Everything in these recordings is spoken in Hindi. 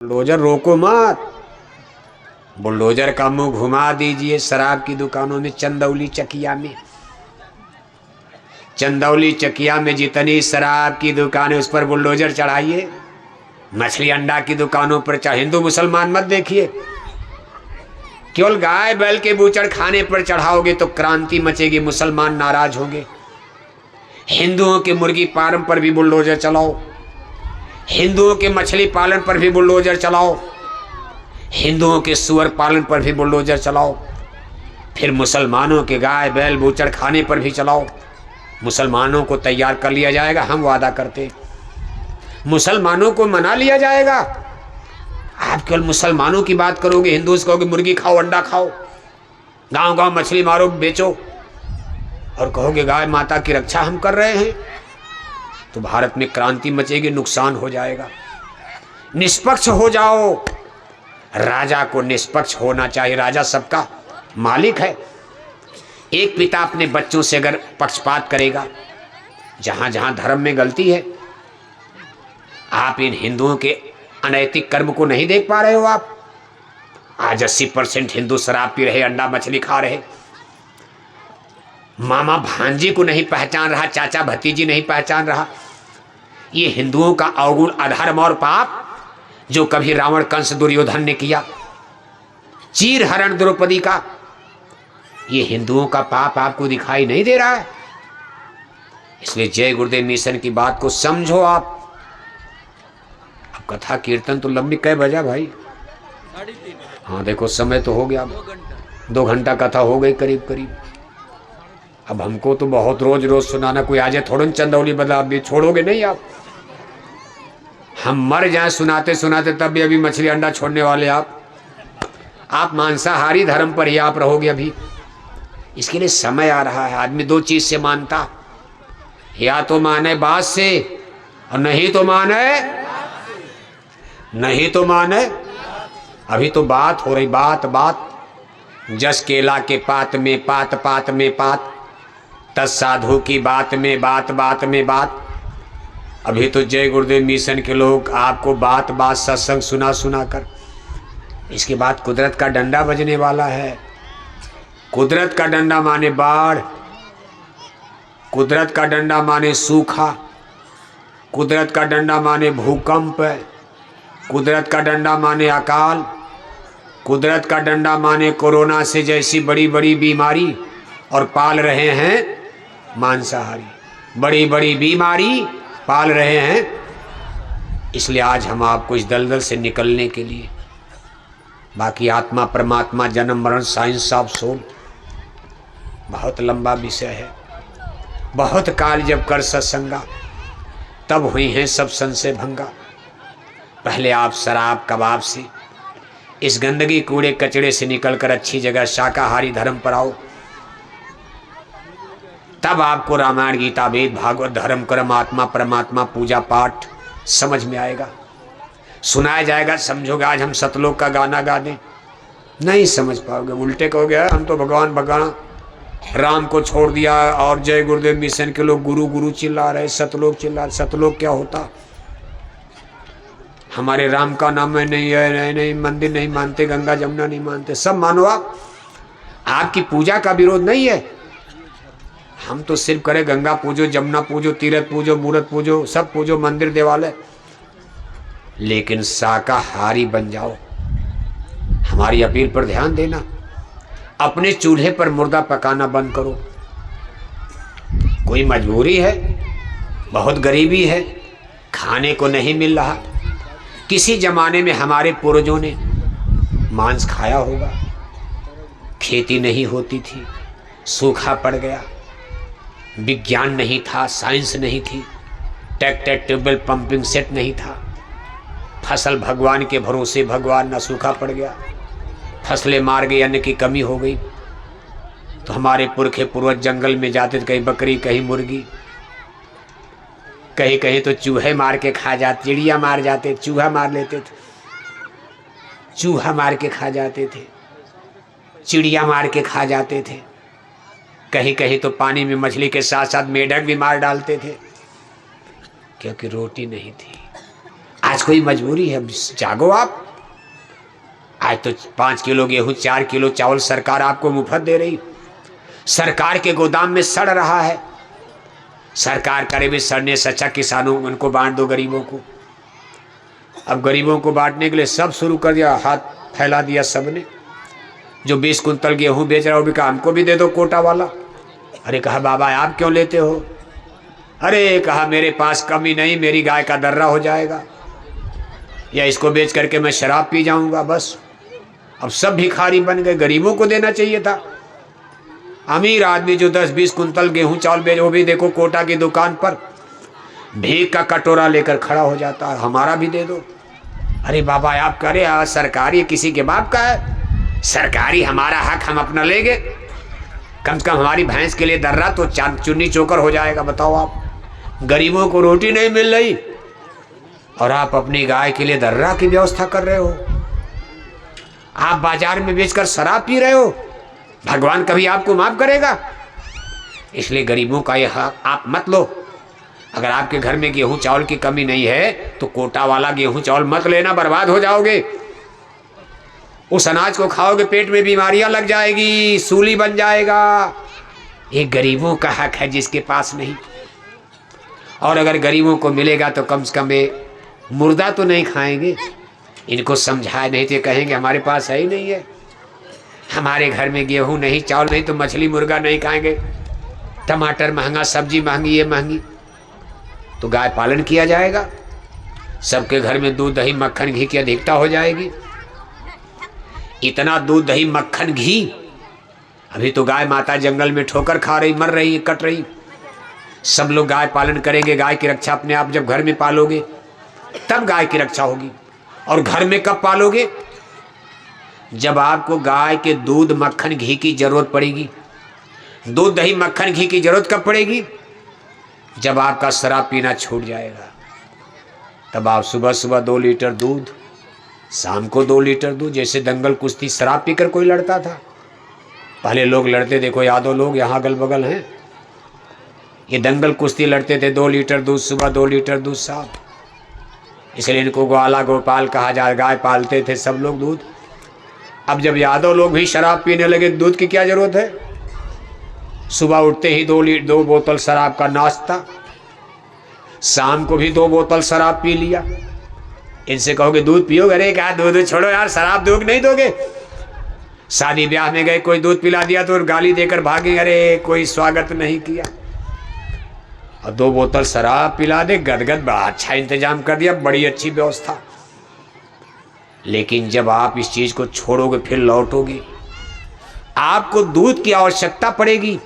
बुलडोजर रोको मत। बुलडोजर का मुंह घुमा दीजिए शराब की दुकानों में। चंदौली चकिया में जितनी शराब की दुकानें उस पर बुलडोजर चढ़ाइए। मछली अंडा की दुकानों पर चाहे हिंदू मुसलमान मत देखिए। केवल गाय बैल के बूचड़ खाने पर चढ़ाओगे तो क्रांति मचेगी, मुसलमान नाराज होंगे। हिंदुओं के मुर्गी फार्म पर भी बुलडोजर चलाओ, हिंदुओं के मछली पालन पर भी बुलडोजर चलाओ, हिंदुओं के सुअर पालन पर भी बुलडोजर चलाओ, फिर मुसलमानों के गाय बैल बूचड़ खाने पर भी चलाओ। मुसलमानों को तैयार कर लिया जाएगा, हम वादा करते। मुसलमानों को मना लिया जाएगा। आप केवल मुसलमानों की बात करोगे, हिंदू से कहोगे मुर्गी खाओ अंडा खाओ, गांव गांव मछली मारो बेचो, और कहोगे गाय माता की रक्षा हम कर रहे हैं, तो भारत में क्रांति मचेगी, नुकसान हो जाएगा। निष्पक्ष हो जाओ। राजा को निष्पक्ष होना चाहिए। राजा सबका मालिक है। एक पिता अपने बच्चों से अगर पक्षपात करेगा, जहां जहां धर्म में गलती है, आप इन हिंदुओं के अनैतिक कर्म को नहीं देख पा रहे हो। आप आज 80% हिंदू शराब पी रहे, अंडा मछली खा रहे, मामा भांजी को नहीं पहचान रहा, चाचा भतीजी नहीं पहचान रहा। ये हिंदुओं का अवगुण अधर्म और पाप जो कभी रावण कंस दुर्योधन ने किया, चीर हरण द्रौपदी का, ये हिंदुओं का पाप आपको दिखाई नहीं दे रहा है। इसलिए जय गुरुदेव मिशन की बात को समझो। आप अब कथा कीर्तन तो लंबी कै बजा भाई? 3:30। हाँ देखो समय तो हो गया, 2 घंटा कथा हो गई करीब करीब। अब हमको तो बहुत रोज रोज सुनाना, कोई आ जाए थोड़ा चंदौली बदला, आप भी छोड़ोगे नहीं। आप हम मर जाए सुनाते सुनाते तब भी अभी मछली अंडा छोड़ने वाले आप मांसाहारी धर्म पर ही आप रहोगे अभी। इसके लिए समय आ रहा है। आदमी 2 चीज से मानता, या तो माने बात से और नहीं तो माने अभी तो बात हो रही, बात। जस केला के पात में पात, पात में पात, तस साधु की बात में बात। अभी तो जय गुरुदेव मिशन के लोग आपको बात सत्संग सुना कर, इसके बाद कुदरत का डंडा बजने वाला है। कुदरत का डंडा माने बाढ़, कुदरत का डंडा माने सूखा, कुदरत का डंडा माने भूकंप, कुदरत का डंडा माने अकाल, कुदरत का डंडा माने कोरोना से जैसी बड़ी बड़ी बीमारी, और पाल रहे हैं मांसाहारी। बड़ी बड़ी बीमारी पाल रहे हैं। इसलिए आज हम आपको इस दलदल से निकलने के लिए, बाकी आत्मा परमात्मा जन्म मरण साइंस ऑफ सोल बहुत लंबा विषय है। बहुत काल जब कर सत्संगा, तब हुई हैं सब संशय भंगा। पहले आप शराब कबाब से, इस गंदगी कूड़े कचड़े से निकलकर अच्छी जगह शाकाहारी धर्म पर आओ, तब आपको रामायण गीता वेद भागवत धर्म कर्म आत्मा परमात्मा पूजा पाठ समझ में आएगा, सुनाया जाएगा। समझोगे आज हम सतलोक का गाना गा दें, नहीं समझ पाओगे, उल्टे कहोगे हम तो भगवान राम को छोड़ दिया, और जय गुरुदेव मिशन के लोग गुरु गुरु चिल्ला रहे, सतलोक चिल्ला रहे। सतलोक क्या होता? हमारे राम का नाम है नहीं है, नहीं मंदिर नहीं मानते, गंगा जमुना नहीं मानते, सब मानो आप। आपकी पूजा का विरोध नहीं है। हम तो सिर्फ करें गंगा पूजो, जमुना पूजो, तीर्थ पूजो, मूर्त पूजो, सब पूजो, मंदिर देवालय, लेकिन शाकाहारी बन जाओ। हमारी अपील पर ध्यान देना। अपने चूल्हे पर मुर्दा पकाना बंद करो। कोई मजबूरी है, बहुत गरीबी है, खाने को नहीं मिल रहा। किसी जमाने में हमारे पूर्वजों ने मांस खाया होगा, खेती नहीं होती थी, सूखा पड़ गया, विज्ञान नहीं था, साइंस नहीं थी, ट्रैक्टर ट्यूबवेल पंपिंग सेट नहीं था, फसल भगवान के भरोसे, भगवान ना सूखा पड़ गया, फसलें मार गई, अन्न की कमी हो गई, तो हमारे पुरखे पूर्वज जंगल में जाते थे, कहीं बकरी कहीं मुर्गी, कहीं कहीं तो चूहे मार के खा जाते, चिड़िया मार जाते, चूहा मार लेते थे, चूहा मार के खा जाते थे, चिड़िया मार के खा जाते थे, कहीं कहीं तो पानी में मछली के साथ साथ मेढक भी मार डालते थे, क्योंकि रोटी नहीं थी। आज कोई मजबूरी है, जागो आप। आज तो 5 किलो गेहूं 4 किलो चावल सरकार आपको मुफ्त दे रही, सरकार के गोदाम में सड़ रहा है। सरकार करे भी सड़ने से अच्छा किसानों उनको बांट दो, गरीबों को। अब गरीबों को बांटने के लिए सब शुरू कर दिया, हाथ फैला दिया सबने। जो 20 कुंतल गेहूं बेच रहा हो भी कहा हमको भी दे दो कोटा वाला। अरे कहा बाबा आप क्यों लेते हो? अरे कहा मेरे पास कमी नहीं, मेरी गाय का दर्रा हो जाएगा, या इसको बेच करके मैं शराब पी जाऊंगा बस। अब सब भिखारी बन गए, गरीबों को देना चाहिए था। अमीर आदमी जो 10-20 कुंतल गेहूं चावल बेच, वो भी देखो कोटा की दुकान पर भीख का कटोरा लेकर खड़ा हो जाता है, हमारा भी दे दो। अरे बाबा आप करे, सरकारी किसी के बाप का है, सरकारी हमारा हक हम अपना लेंगे। कम से कम हमारी भैंस के लिए दर्रा तो चुन्नी चोकर हो जाएगा। बताओ आप, गरीबों को रोटी नहीं मिल रही और आप अपनी गाय के लिए दर्रा की व्यवस्था कर रहे हो। आप बाजार में बेचकर शराब पी रहे हो, भगवान कभी आपको माफ करेगा? इसलिए गरीबों का यह हक आप मत लो। अगर आपके घर में गेहूं चावल की कमी नहीं है तो कोटा वाला गेहूं चावल मत लेना, बर्बाद हो जाओगे। उस अनाज को खाओगे पेट में बीमारियां लग जाएगी, सूली बन जाएगा। ये गरीबों का हक है जिसके पास नहीं। और अगर गरीबों को मिलेगा तो कम से कम ये मुर्दा तो नहीं खाएंगे। इनको समझाए नहीं तो कहेंगे हमारे पास है ही नहीं है, हमारे घर में गेहूं नहीं चावल नहीं तो मछली मुर्गा नहीं खाएंगे। टमाटर महंगा, सब्जी महंगी, ये महंगी, तो गाय पालन किया जाएगा। सबके घर में दूध दही मक्खन घी की अधिकता हो जाएगी। इतना दूध दही मक्खन घी, अभी तो गाय माता जंगल में ठोकर खा रही, मर रही, कट रही। सब लोग गाय पालन करेंगे। गाय की रक्षा अपने आप जब घर में पालोगे तब गाय की रक्षा होगी। और घर में कब पालोगे? जब आपको गाय के दूध मक्खन घी की जरूरत पड़ेगी। दूध दही मक्खन घी की जरूरत कब पड़ेगी? जब आपका शराब पीना छूट जाएगा। तब आप सुबह सुबह 2 लीटर दूध, शाम को 2 लीटर दूध। जैसे दंगल कुश्ती शराब पीकर कोई लड़ता था, पहले लोग लड़ते, देखो यादव लोग यहाँ अगल बगल हैं, ये दंगल कुश्ती लड़ते थे। 2 लीटर दूध सुबह, 2 लीटर दूध शाम। इसलिए इनको ग्वाला गोपाल कहा जाए। गाय पालते थे सब लोग दूध। अब जब यादव लोग भी शराब पीने लगे, दूध की क्या जरूरत है? सुबह उठते ही 2 बोतल शराब का नाश्ता, शाम को भी 2 बोतल शराब पी लिया। इनसे कहोगे दूध पियोगे? अरे क्या दूध छोड़ो यार, शराब दोगे नहीं दोगे? शादी ब्याह में गए, कोई दूध पिला दिया तो गाली देकर भागे, अरे कोई स्वागत नहीं किया। और 2 बोतल शराब पिला दे, गदगद, बड़ा अच्छा इंतजाम कर दिया, बड़ी अच्छी व्यवस्था। लेकिन जब आप इस चीज को छोड़ोगे फिर लौटोगे, आपको दूध की आवश्यकता पड़ेगी,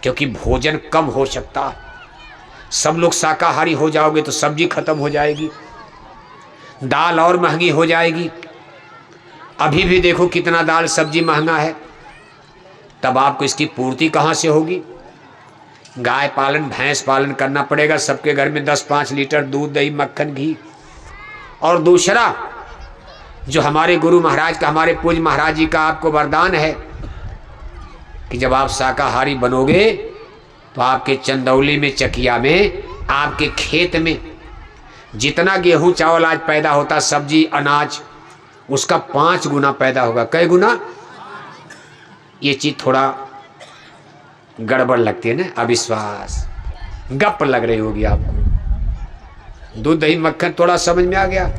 क्योंकि भोजन कम हो सकता। सब लोग शाकाहारी हो जाओगे तो सब्जी खत्म हो जाएगी, दाल और महंगी हो जाएगी। अभी भी देखो कितना दाल सब्जी महंगा है, तब आपको इसकी पूर्ति कहाँ से होगी? गाय पालन, भैंस पालन करना पड़ेगा। सबके घर में 10-5 लीटर दूध दही मक्खन घी। और दूसरा, जो हमारे गुरु महाराज का, हमारे पूज्य महाराज जी का आपको वरदान है कि जब आप शाकाहारी बनोगे तो आपके चंदौली में, चकिया में, आपके खेत में जितना गेहूं चावल आज पैदा होता, सब्जी अनाज, उसका 5 गुना पैदा होगा। कई गुना? ये चीज थोड़ा गड़बड़ लगती है ना, अविश्वास, गप लग रही होगी आपको। दूध दही मक्खन थोड़ा समझ में आ गया।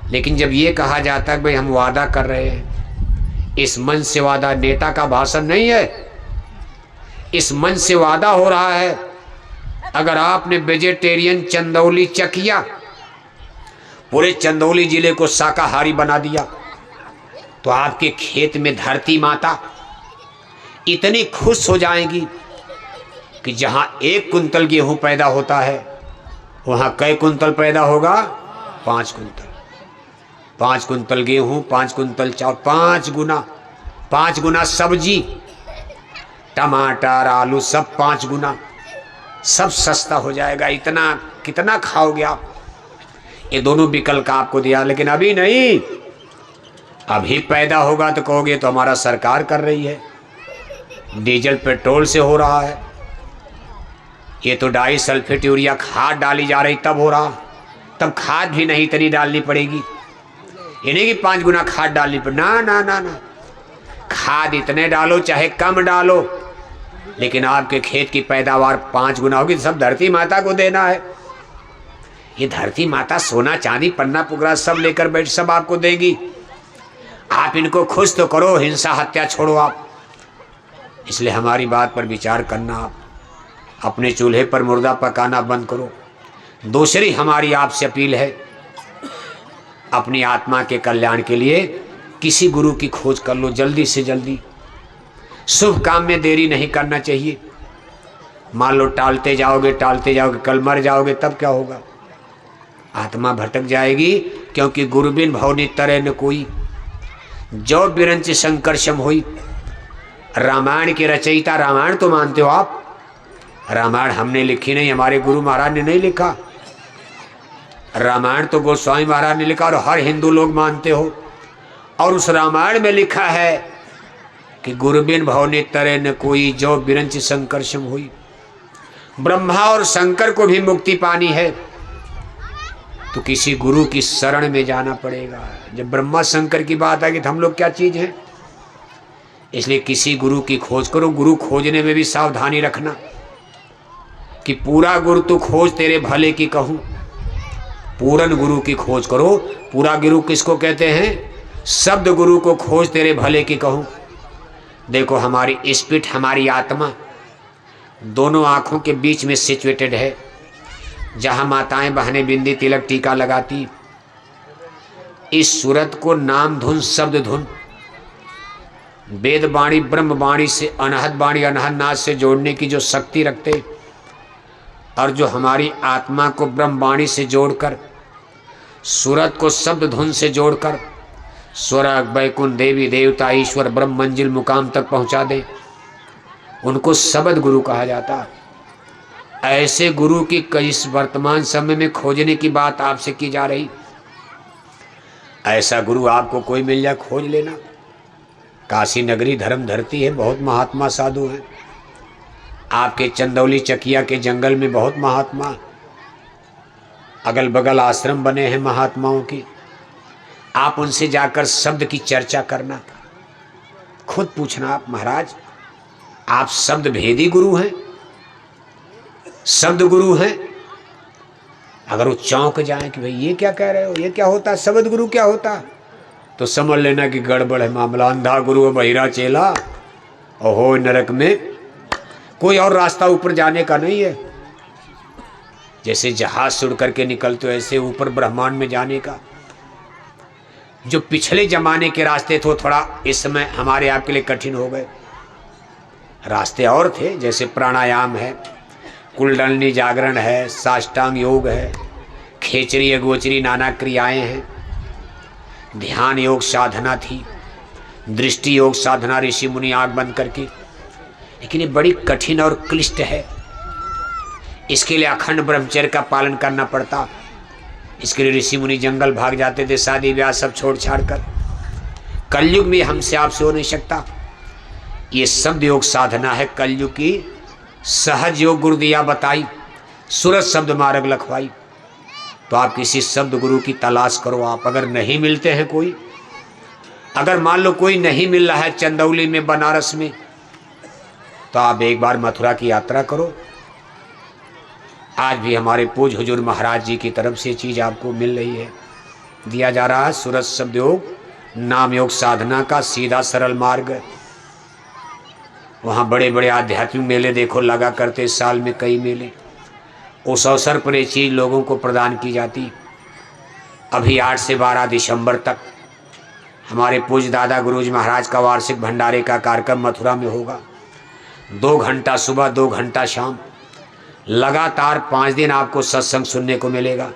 लेकिन जब ये कहा जाता है भाई हम वादा कर रहे हैं, इस मन से वादा नेता का भाषण नहीं है, इस मन से वादा हो रहा है। अगर आपने वेजिटेरियन चंदौली चकिया, पूरे चंदौली जिले को शाकाहारी बना दिया, तो आपके खेत में धरती माता इतनी खुश हो जाएगी कि जहां 1 कुंतल गेहूं पैदा होता है वहां कई कुंतल पैदा होगा? 5 कुंतल। 5 कुंतल गेहूं, 5 कुंतल चावल, 5 गुना सब्जी, टमाटर आलू सब 5 गुना, सब सस्ता हो जाएगा। इतना कितना खाओगे आप? ये दोनों विकल्प आपको दिया, लेकिन अभी नहीं। अभी पैदा होगा तो कहोगे तो हमारा सरकार कर रही है, डीजल पेट्रोल से हो रहा है, ये तो डाई सल्फेट यूरिया खाद डाली जा रही तब हो रहा। तब खाद भी नहीं इतनी डालनी पड़ेगी, ये नहीं कि 5 गुना खाद डालनी पड़े, ना ना ना ना, खाद इतने डालो चाहे कम डालो, लेकिन आपके खेत की पैदावार 5 गुना होगी। सब धरती माता को देना है। ये धरती माता सोना चांदी पन्ना पुगरा सब लेकर बैठ सब आपको देगी। आप इनको खुश तो करो, हिंसा हत्या छोड़ो आप। इसलिए हमारी बात पर विचार करना, आप अपने चूल्हे पर मुर्दा पकाना बंद करो। दूसरी हमारी आपसे अपील है, अपनी आत्मा के कल्याण के लिए किसी गुरु की खोज कर लो जल्दी से जल्दी। शुभ काम में देरी नहीं करना चाहिए। मान लो टालते जाओगे कल मर जाओगे, तब क्या होगा? आत्मा भटक जाएगी। क्योंकि गुरु बिन भवनि तरे न कोई, जो बिरंच संकर्षम हुई। रामायण के रचयिता, रामायण तो मानते हो आप? रामायण हमने लिखी नहीं, हमारे गुरु महाराज ने नहीं लिखा। रामायण तो गोस्वामी महाराज ने लिखा और हर हिंदू लोग मानते हो। और उस रामायण में लिखा है कि गुरु बिन भवनि तरे न कोई, जो बिरंच संकर्षम हुई। ब्रह्मा और शंकर को भी मुक्ति पानी है तो किसी गुरु की शरण में जाना पड़ेगा। जब ब्रह्मा शंकर की बात आएगी तो हम लोग क्या चीज हैं? इसलिए किसी गुरु की खोज करो। गुरु खोजने में भी सावधानी रखना कि पूरा गुरु तो खोज तेरे भले की कहूं। पूर्ण गुरु की खोज करो। पूरा गुरु किसको कहते हैं? शब्द गुरु को खोज तेरे भले की कहूं। देखो हमारी स्पिरिट, हमारी आत्मा दोनों आंखों के बीच में सिचुएटेड है। जहां माताएं बहनें बिंदी तिलक टीका लगाती, इस सूरत को नाम धुन शब्द धुन वेद वाणी ब्रह्म वाणी से अनहद वाणी अनहद नाद से जोड़ने की जो शक्ति रखते, और जो हमारी आत्मा को ब्रह्म वाणी से जोड़कर, सूरत को शब्द धुन से जोड़कर स्वर्ग बैकुंठ देवी देवता ईश्वर ब्रह्म मंजिल मुकाम तक पहुंचा दे, उनको शब्द गुरु कहा जाता। ऐसे गुरु की इस वर्तमान समय में खोजने की बात आपसे की जा रही। ऐसा गुरु आपको कोई मिल जाए, खोज लेना। काशी नगरी धर्म धरती है, बहुत महात्मा साधु हैं। आपके चंदौली चकिया के जंगल में बहुत महात्मा, अगल बगल आश्रम बने हैं महात्माओं की। आप उनसे जाकर शब्द की चर्चा करना। खुद पूछना आप, महाराज आप शब्द भेदी गुरु हैं, शब्द गुरु हैं? अगर वो चौंक जाए कि भाई ये क्या कह रहे हो, ये क्या होता, शब्द गुरु क्या होता, तो समझ लेना कि गड़बड़ है मामला। अंधा गुरु बहिरा चेला, ओहो नरक में कोई और रास्ता ऊपर जाने का नहीं है। जैसे जहाज से उड़ करके निकलते हो, ऐसे ऊपर ब्रह्मांड में जाने का। जो पिछले जमाने के रास्ते थे थोड़ा इस समय हमारे आपके लिए कठिन हो गए। रास्ते और थे, जैसे प्राणायाम है, कुंडलिनी जागरण है, साष्टांग योग है, खेचरी अगोचरी नाना क्रियाएं हैं, ध्यान योग साधना थी, दृष्टि योग साधना ऋषि मुनि आंख बंद करके। लेकिन ये बड़ी कठिन और क्लिष्ट है। इसके लिए अखंड ब्रह्मचर्य का पालन करना पड़ता। इसके लिए ऋषि मुनि जंगल भाग जाते थे, शादी ब्याह सब छोड़ छाड़ कर। कलयुग में हमसे आपसे हो नहीं सकता। ये शब्द योग साधना है कलयुग की। सहज योग गुरु दिया बताई, सूरत शब्द मार्ग लखवाई। तो आप किसी शब्द गुरु की तलाश करो। आप अगर नहीं मिलते हैं कोई, अगर मान लो कोई नहीं मिल रहा है चंदौली में, बनारस में, तो आप एक बार मथुरा की यात्रा करो। आज भी हमारे पूज्य हुजूर महाराज जी की तरफ से चीज़ आपको मिल रही है, दिया जा रहा है। सूरत शब्द योग नाम योग साधना का सीधा सरल मार्ग। वहाँ बड़े बड़े आध्यात्मिक मेले देखो लगा करते, साल में कई मेले। उस अवसर पर ये चीज़ लोगों को प्रदान की जाती। अभी 8 से 12 दिसंबर तक हमारे पूज्य दादा गुरुजी महाराज का वार्षिक भंडारे का कार्यक्रम मथुरा में होगा। 2 घंटा सुबह 2 घंटा शाम, लगातार 5 दिन आपको सत्संग सुनने को मिलेगा।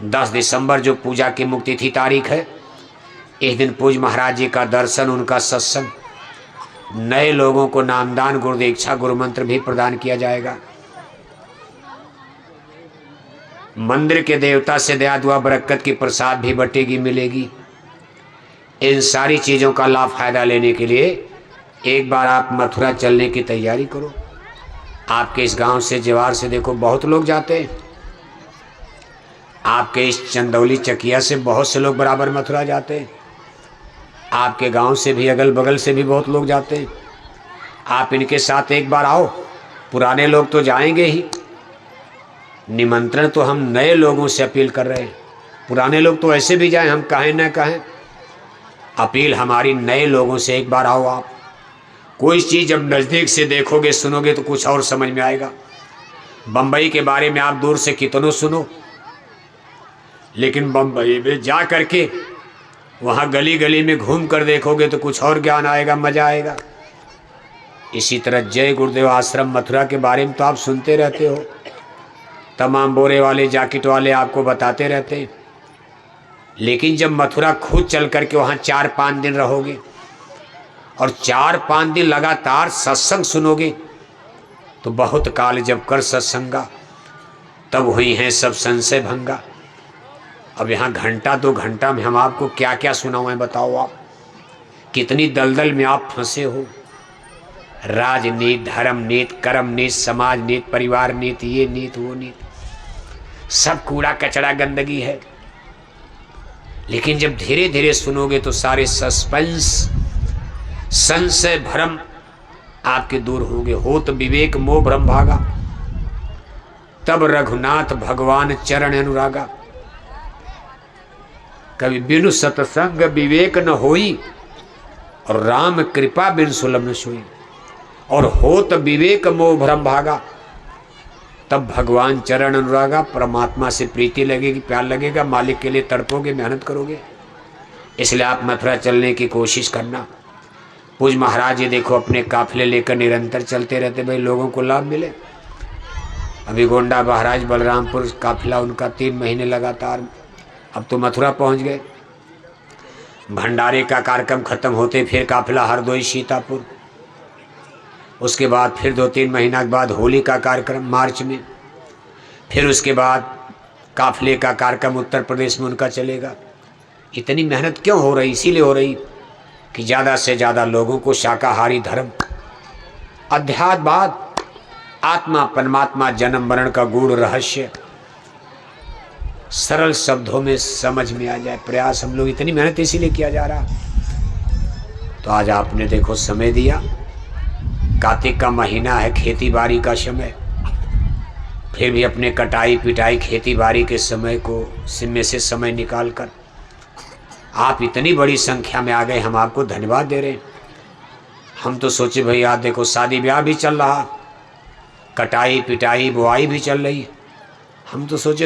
10 दिसंबर जो पूजा की मुक्ति थी तारीख है, इस दिन पूज्य महाराज जी का दर्शन, उनका सत्संग, नए लोगों को नामदान गुरु दीक्षा गुरु मंत्र भी प्रदान किया जाएगा। मंदिर के देवता से दया दुआ बरकत की प्रसाद भी बटेगी मिलेगी। इन सारी चीज़ों का लाभ फायदा लेने के लिए एक बार आप मथुरा चलने की तैयारी करो। आपके इस गांव से, जवार से देखो बहुत लोग जाते हैं। आपके इस चंदौली चकिया से बहुत से लोग बराबर मथुरा जाते हैं, आपके गांव से भी, अगल बगल से भी बहुत लोग जाते हैं। आप इनके साथ एक बार आओ, पुराने लोग तो जाएंगे ही, निमंत्रण तो हम नए लोगों से अपील कर रहे हैं। पुराने लोग तो ऐसे भी जाएं, हम कहें न कहें, अपील हमारी नए लोगों से, एक बार आओ आप। कोई चीज़ जब नज़दीक से देखोगे सुनोगे तो कुछ और समझ में आएगा। बम्बई के बारे में आप दूर से कितनों सुनो, लेकिन बम्बई में जा करके वहाँ गली गली में घूम कर देखोगे तो कुछ और ज्ञान आएगा, मज़ा आएगा। इसी तरह जय गुरुदेव आश्रम मथुरा के बारे में तो आप सुनते रहते हो, तमाम बोरे वाले जैकेट वाले आपको बताते रहते हैं, लेकिन जब मथुरा खुद चल करके वहाँ 4-5 दिन रहोगे और 4-5 दिन लगातार सत्संग सुनोगे तो बहुत काल जब कर सत्संगा तब हुई हैं सब संशय भंगा। अब यहाँ घंटा 2 घंटा में हम आपको क्या क्या सुनाएं बताओ आप, कितनी दलदल में आप फंसे हो। राजनीति, धर्म नीति, कर्म नीति, समाज नीति, परिवार नीति, ये नीति वो नीति, सब कूड़ा कचरा गंदगी है। लेकिन जब धीरे धीरे सुनोगे तो सारे सस्पेंस, संशय, भ्रम आपके दूर होंगे। होत विवेक मोह भ्रम भागा, तब रघुनाथ भगवान चरण अनुरागा। कभी बिनु सतसंग विवेक न होई, और राम कृपा बिन सुलभ न सोई। और होत विवेक मोह भ्रम भागा, तब भगवान चरण अनुरागा। परमात्मा से प्रीति लगेगी, प्यार लगेगा, मालिक के लिए तड़पोगे, मेहनत करोगे। इसलिए आप मथुरा चलने की कोशिश करना। पूज महाराज ये देखो अपने काफिले लेकर निरंतर चलते रहते, भाई लोगों को लाभ मिले। अभी गोंडा महाराज बलरामपुर काफिला उनका 3 महीने लगातार, अब तो मथुरा पहुंच गए। भंडारे का कार्यक्रम खत्म होते फिर काफिला हरदोई सीतापुर, उसके बाद फिर 2-3 महीना के बाद होली का कार्यक्रम मार्च में, फिर उसके बाद काफिले का कार्यक्रम उत्तर प्रदेश में उनका चलेगा। इतनी मेहनत क्यों हो रही? इसीलिए हो रही कि ज़्यादा से ज़्यादा लोगों को शाकाहारी धर्म, अध्यात्मवाद, आत्मा परमात्मा, जन्म मरण का गूढ़ रहस्य सरल शब्दों में समझ में आ जाए। प्रयास हम लोग, इतनी मेहनत इसीलिए किया जा रहा। तो आज आपने देखो समय दिया, कार्तिक का महीना है, खेती बाड़ी का समय, फिर भी अपने कटाई पिटाई खेती बाड़ी के समय को में से समय निकाल कर आप इतनी बड़ी संख्या में आ गए। हम आपको धन्यवाद दे रहे हैं। हम तो सोचे भाई आज देखो शादी ब्याह भी चल रहा, कटाई पिटाई बुआई भी चल रही, हम तो सोचे